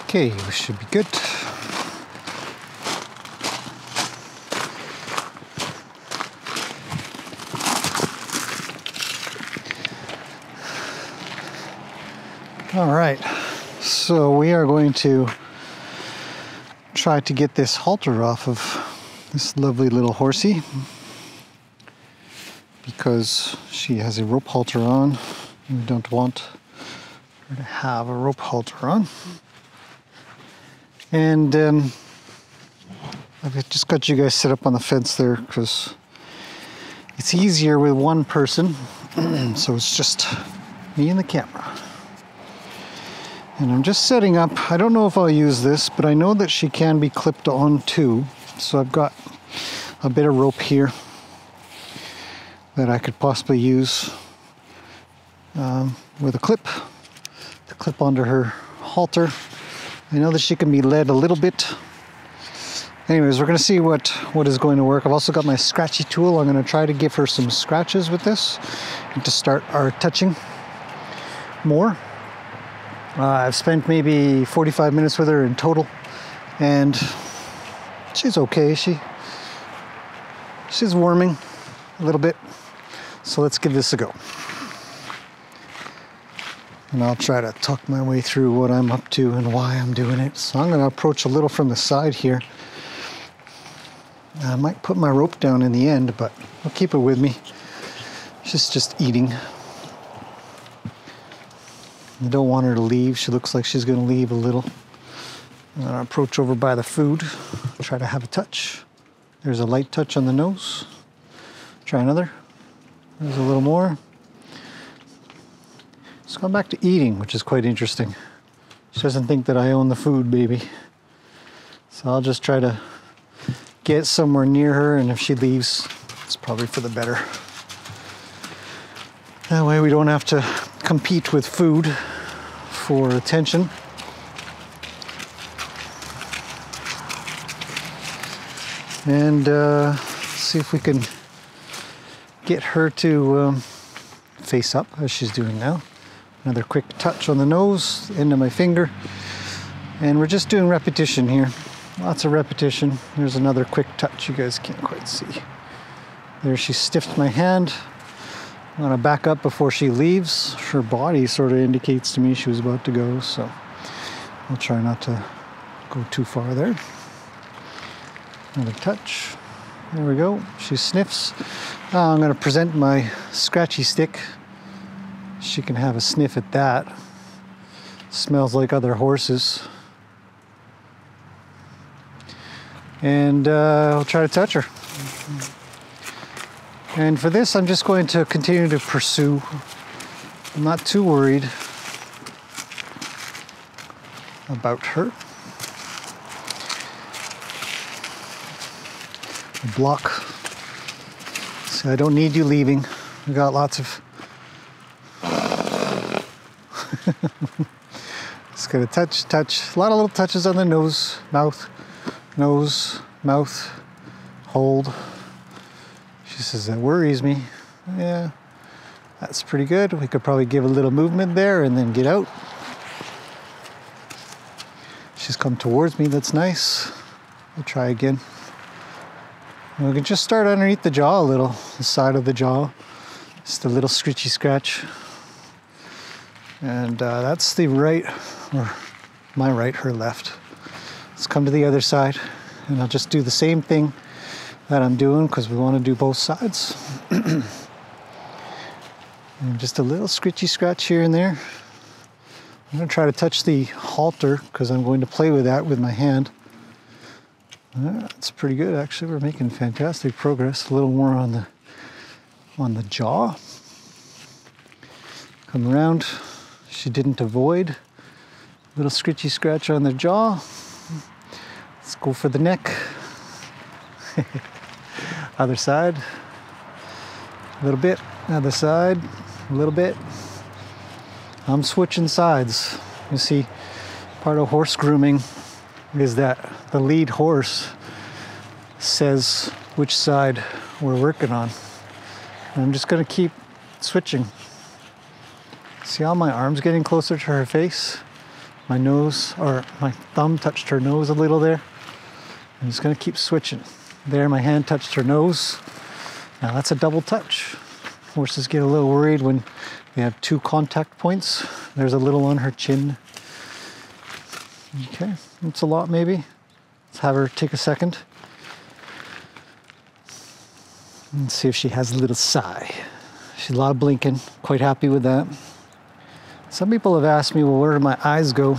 Okay, we should be good. All right, so we are going to try to get this halter off of this lovely little horsey because she has a rope halter on. We don't want her to have a rope halter on. And I've just got you guys set up on the fence there because it's easier with one person. So it's just me and the camera. And I'm just setting up. I don't know if I'll use this, but I know that she can be clipped on too. So I've got a bit of rope here that I could possibly use with a clip to clip onto her halter. I know that she can be led a little bit. Anyways, we're going to see what is going to work. I've also got my scratchy tool. I'm going to try to give her some scratches with this and to start our touching more. I've spent maybe 45 minutes with her in total, and she's okay. She's warming a little bit. So let's give this a go. And I'll try to talk my way through what I'm up to and why I'm doing it. So I'm going to approach a little from the side here. I might put my rope down in the end, but I'll keep it with me. She's just eating. I don't want her to leave. She looks like she's going to leave a little. I'm going to approach over by the food. Try to have a touch. There's a light touch on the nose. Try another. There's a little more. It's gone back to eating, which is quite interesting. She doesn't think that I own the food, baby. So I'll just try to get somewhere near her, and if she leaves, it's probably for the better. That way we don't have to compete with food for attention. And see if we can get her to face up as she's doing now. Another quick touch on the nose, end of my finger. And we're just doing repetition here. Lots of repetition. There's another quick touch you guys can't quite see. There, she stiffed my hand. I'm going to back up before she leaves. Her body sort of indicates to me she was about to go, so I'll try not to go too far there. Another touch. There we go. She sniffs. Now I'm going to present my scratchy stick. She can have a sniff at that. Smells like other horses. And I'll try to touch her. And for this, I'm just going to continue to pursue. I'm not too worried about her. Block. See, I don't need you leaving. We got lots of. Just gonna touch. A lot of little touches on the nose, mouth, hold. She says, that worries me. Yeah, that's pretty good. We could probably give a little movement there and then get out. She's come towards me, that's nice. We'll try again. And we can just start underneath the jaw a little, the side of the jaw. Just a little scritchy scratch. And that's the right, or my right, her left. Let's come to the other side, and I'll just do the same thing that I'm doing because we want to do both sides. And just a little scritchy scratch here and there. I'm going to try to touch the halter because I'm going to play with that with my hand. That's pretty good, actually. We're making fantastic progress. A little more on the jaw. Come around. She didn't avoid. Little scritchy scratch on the jaw. Let's go for the neck. Other side. A little bit. Other side. A little bit. I'm switching sides. You see, part of horse grooming is that the lead horse says which side we're working on. And I'm just going to keep switching. See how my arm's getting closer to her face? my nose, or my thumb touched her nose a little there. I'm just gonna keep switching. There, my hand touched her nose. Now that's a double touch. Horses get a little worried when they have 2 contact points. There's a little on her chin. Okay, that's a lot maybe. Let's have her take a second. And see if she has a little sigh. She's a lot of blinking, quite happy with that. Some people have asked me, well, where do my eyes go?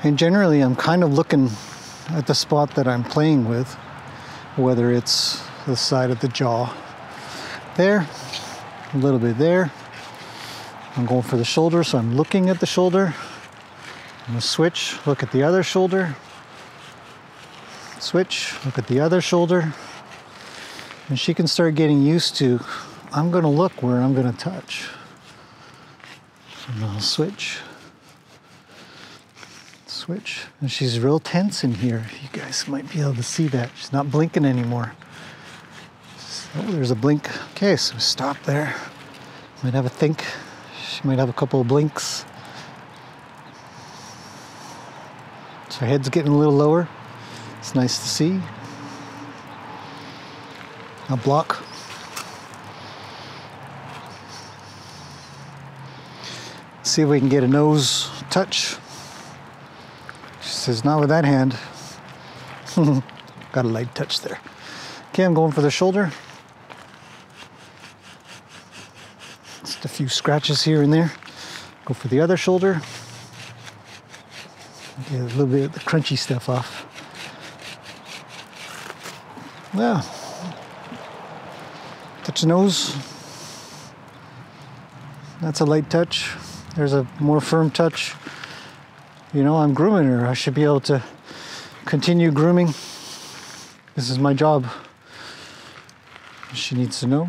And generally I'm kind of looking at the spot that I'm playing with, whether it's the side of the jaw. There, a little bit there. I'm going for the shoulder, so I'm looking at the shoulder. I'm gonna switch, look at the other shoulder. Switch, look at the other shoulder. And she can start getting used to, I'm gonna look where I'm gonna touch. And I'll switch. Switch. And she's real tense in here. You guys might be able to see that. She's not blinking anymore. Oh, there's a blink. Okay, so stop there. Might have a think. She might have a couple of blinks. So her head's getting a little lower. It's nice to see. I'll block. See if we can get a nose touch. She says, not with that hand. Got a light touch there. Okay, I'm going for the shoulder. Just a few scratches here and there. Go for the other shoulder. Get a little bit of the crunchy stuff off. Yeah. Touch the nose. That's a light touch. There's a more firm touch. You know, I'm grooming her. I should be able to continue grooming. This is my job. She needs to know.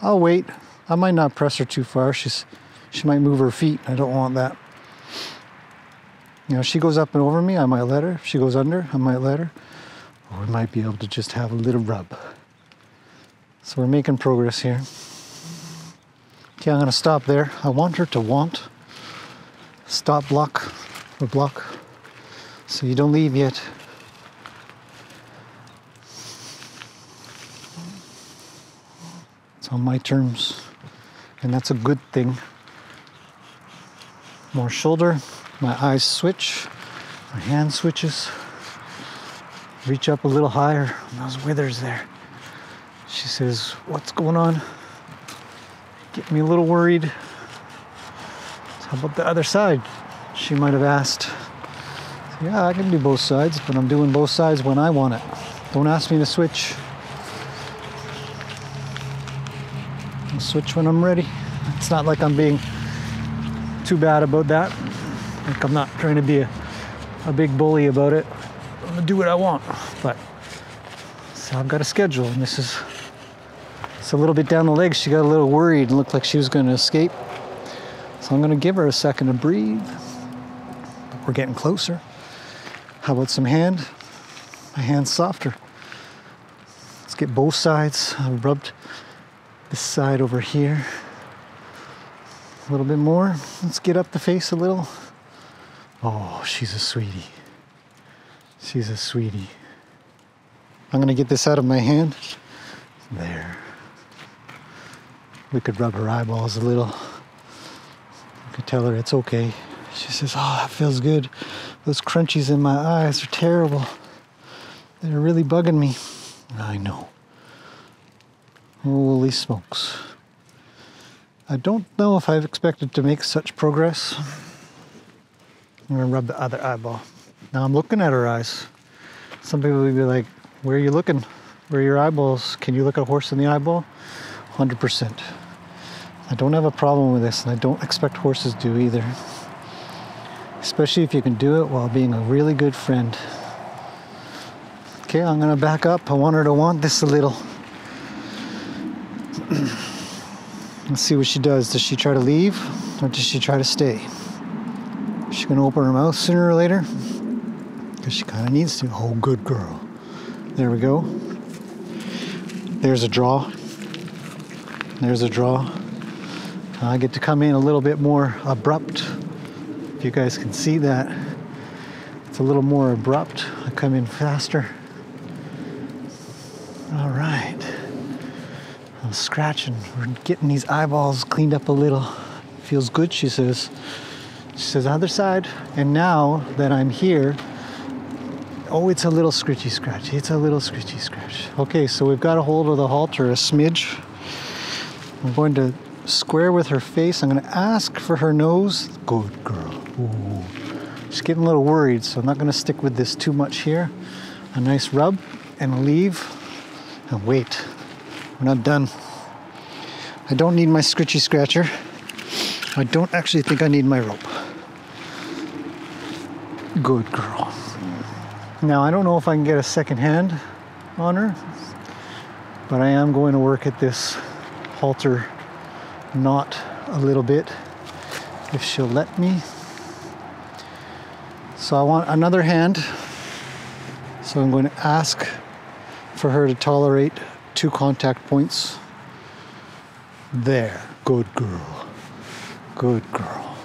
I'll wait. I might not press her too far. She might move her feet. I don't want that. You know, if she goes up and over me, I might let her. If she goes under, I might let her. Or we might be able to just have a little rub. So we're making progress here. Okay, I'm gonna stop there. I want her to want. Stop, block, or block. So you don't leave yet. It's on my terms. And that's a good thing. More shoulder. My eyes switch. My hand switches. Reach up a little higher on those withers there. She says, what's going on? Get me a little worried. So how about the other side? She might have asked. So yeah, I can do both sides, but I'm doing both sides when I want it. Don't ask me to switch. I'll switch when I'm ready. It's not like I'm being too bad about that. Like I'm not trying to be a big bully about it. I'm gonna do what I want, but so I've got a schedule, and this is it's a little bit down the leg. She got a little worried and looked like she was going to escape. So I'm going to give her a second to breathe. We're getting closer. How about some hand? My hand's softer. Let's get both sides. I rubbed this side over here. A little bit more. Let's get up the face a little. Oh, she's a sweetie. She's a sweetie. I'm going to get this out of my hand. There. We could rub her eyeballs a little. We could tell her it's okay. She says, oh, that feels good. Those crunchies in my eyes are terrible. They're really bugging me. I know. Holy smokes. I don't know if I've expected to make such progress. I'm going to rub the other eyeball. Now I'm looking at her eyes. Some people will be like, where are you looking? Where are your eyeballs? Can you look a horse in the eyeball? 100%. I don't have a problem with this, and I don't expect horses to either. Especially if you can do it while being a really good friend. Okay, I'm gonna back up. I want her to want this a little. Let's see what she does. Does she try to leave, or does she try to stay? Is she gonna open her mouth sooner or later? Because she kind of needs to. Oh, good girl. There we go. There's a draw. There's a draw. I get to come in a little bit more abrupt If you guys can see that, it's a little more abrupt. I come in faster. All right. I'm scratching. We're getting these eyeballs cleaned up a little. Feels good, she says. She says, other side. And now that I'm here, oh, it's a little scritchy scratch. It's a little scritchy scratch. Okay, so we've got a hold of the halter a smidge. I'm going to square with her face. I'm going to ask for her nose. Good girl. Ooh. She's getting a little worried, so I'm not going to stick with this too much here. A nice rub and leave. And wait. We're not done. I don't need my scritchy scratcher. I don't actually think I need my rope. Good girl. Now, I don't know if I can get a second hand on her, but I am going to work at this halter knot a little bit, if she'll let me. So I want another hand. So I'm going to ask for her to tolerate 2 contact points. There. Good girl. Good girl.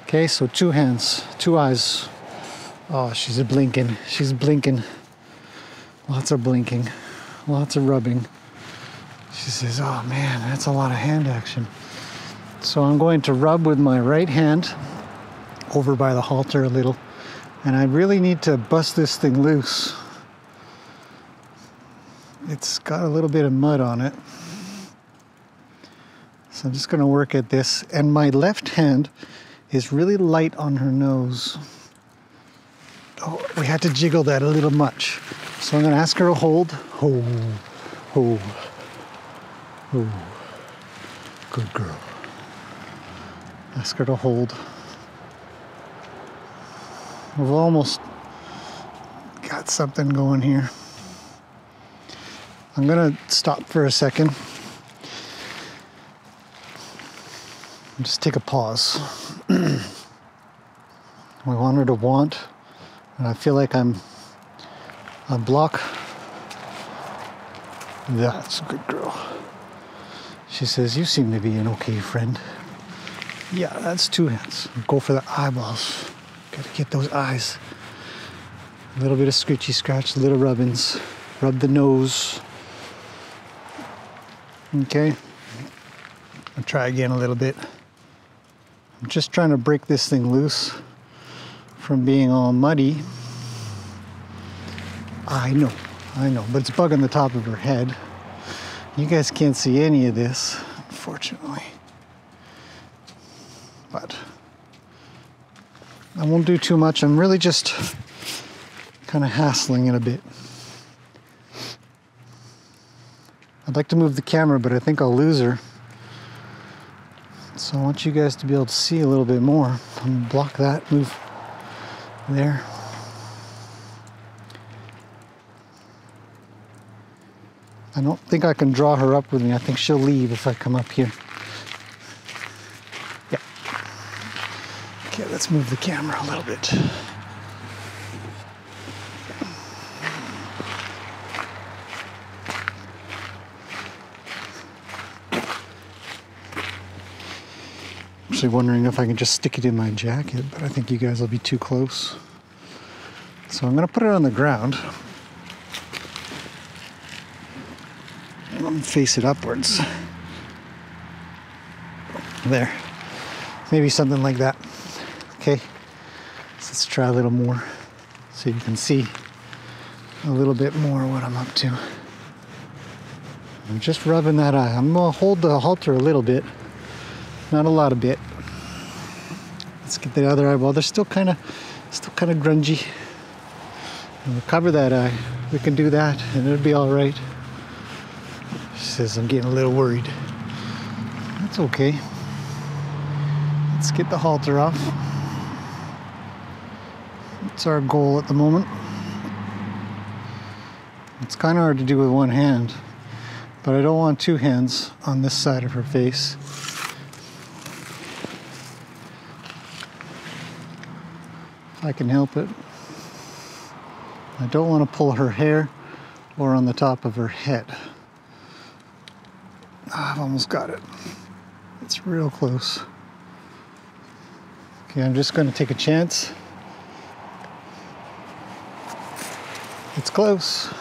Okay, so 2 hands, 2 eyes. Oh, she's blinking. She's blinking. Lots of blinking. Lots of rubbing. She says, oh man, that's a lot of hand action. So I'm going to rub with my right hand over by the halter a little. And I really need to bust this thing loose. It's got a little bit of mud on it. So I'm just going to work at this. And my left hand is really light on her nose. Oh, we had to jiggle that a little much. So I'm going to ask her to hold. Oh, oh, oh. Good girl. Ask her to hold. We've almost got something going here. I'm going to stop for a second. Just take a pause. I want her to want, and I feel like I'm on block. That's a good girl. She says, you seem to be an okay friend. Yeah, that's 2 hands. Go for the eyeballs. Gotta get those eyes. A little bit of scritchy scratch, little rubbings. Rub the nose. Okay. I'll try again a little bit. I'm just trying to break this thing loose from being all muddy. I know, but it's bugging the top of her head. You guys can't see any of this, unfortunately. But I won't do too much. I'm really just kind of hassling it a bit. I'd like to move the camera, but I think I'll lose her. So I want you guys to be able to see a little bit more. I'm gonna block that, move there. I don't think I can draw her up with me. I think she'll leave if I come up here. Yeah. Okay, let's move the camera a little bit. Actually wondering if I can just stick it in my jacket, but I think you guys will be too close. So I'm going to put it on the ground. I'm going to face it upwards. There. Maybe something like that. Okay. So let's try a little more so you can see a little bit more what I'm up to. I'm just rubbing that eye. I'm going to hold the halter a little bit. Not a lot of bit. Let's get the other eyeball. They're still kind of grungy. And we'll cover that eye. We can do that, and it'll be all right. She says, I'm getting a little worried. That's okay. Let's get the halter off. That's our goal at the moment. It's kind of hard to do with one hand, but I don't want 2 hands on this side of her face. I can help it. I don't want to pull her hair or on the top of her head. I've almost got it. It's real close. See, I'm just going to take a chance. It's close.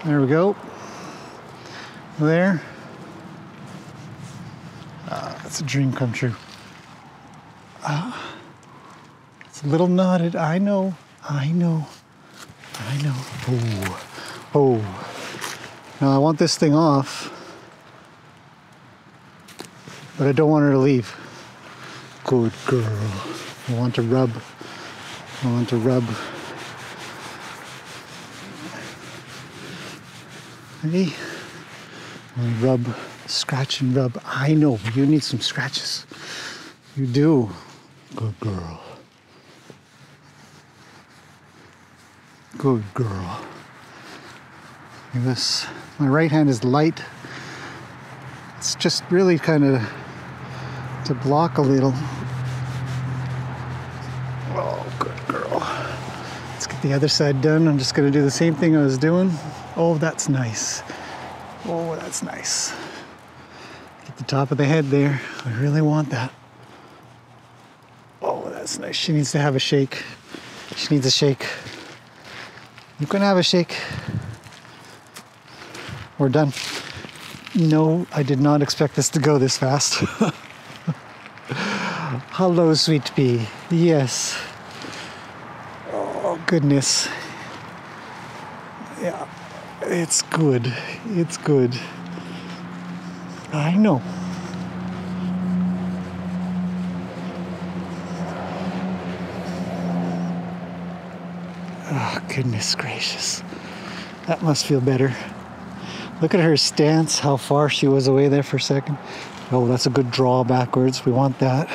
There we go. There. It's a dream come true. It's a little knotted. I know. Oh. Now I want this thing off, but I don't want her to leave. Good girl. I want to rub. Ready? Rub, scratch and rub. I know, you need some scratches. You do. Good girl. Good girl. This, my right hand is light. It's just really kind of to block a little. Oh, good girl. Let's get the other side done. I'm just going to do the same thing I was doing. Oh, that's nice. Oh, that's nice. Get the top of the head there. I really want that. Oh, that's nice. She needs to have a shake. She needs a shake. You can have a shake. We're done. No, I did not expect this to go this fast. Hello, sweet pea. Yes. Oh, goodness. Yeah. It's good. It's good. I know. Oh, goodness gracious. That must feel better. Look at her stance, how far she was away there for a second. Oh, that's a good draw backwards. We want that.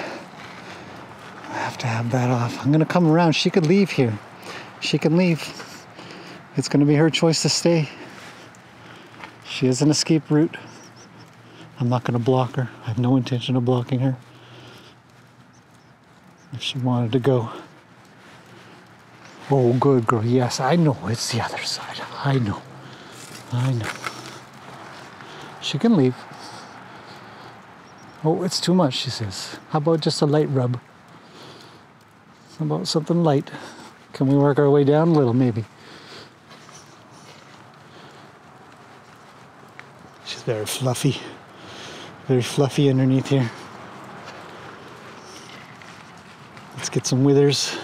I have to have that off. I'm going to come around. She could leave here. She can leave. It's going to be her choice to stay. She has an escape route. I'm not going to block her. I have no intention of blocking her. If she wanted to go. Oh, good girl. Yes, I know. It's the other side. I know. She can leave. Oh, it's too much, she says. How about just a light rub? How about something light? Can we work our way down a little, maybe? She's very fluffy. Very fluffy underneath here. Let's get some withers.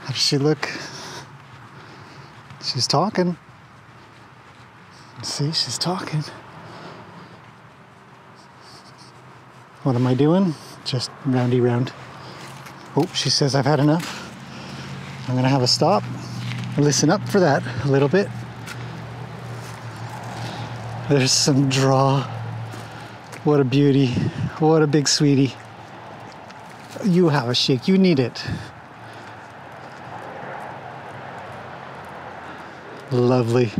How does she look? She's talking. See, she's talking. What am I doing? Just roundy round. Oh, she says I've had enough. I'm gonna have a stop. Listen up for that a little bit. There's some draw. What a beauty. What a big sweetie. You have a shake. You need it. Lovely.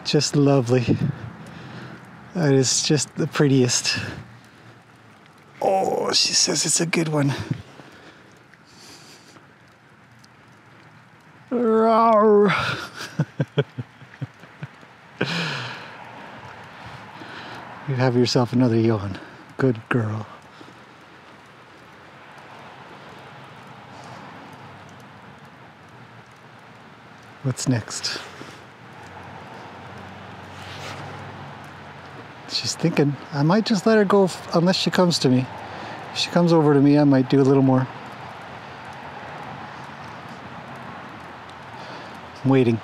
Just lovely. That is just the prettiest. Oh, she says it's a good one. Rawr. You have yourself another yawn. Good girl. What's next? She's thinking, I might just let her go unless she comes to me. If she comes over to me, I might do a little more. I'm waiting.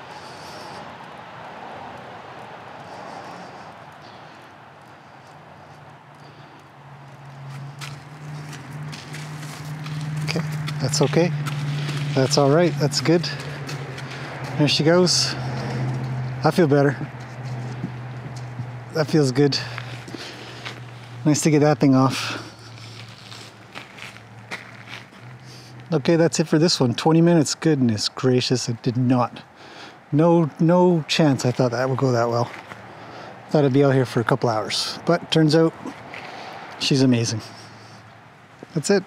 Okay, that's okay. That's all right, that's good. There she goes. I feel better. That feels good. Nice to get that thing off. Okay, that's it for this one. 20 minutes. Goodness gracious, it did not. No chance I thought that would go that well. Thought I'd be out here for a couple hours. But turns out, she's amazing. That's it.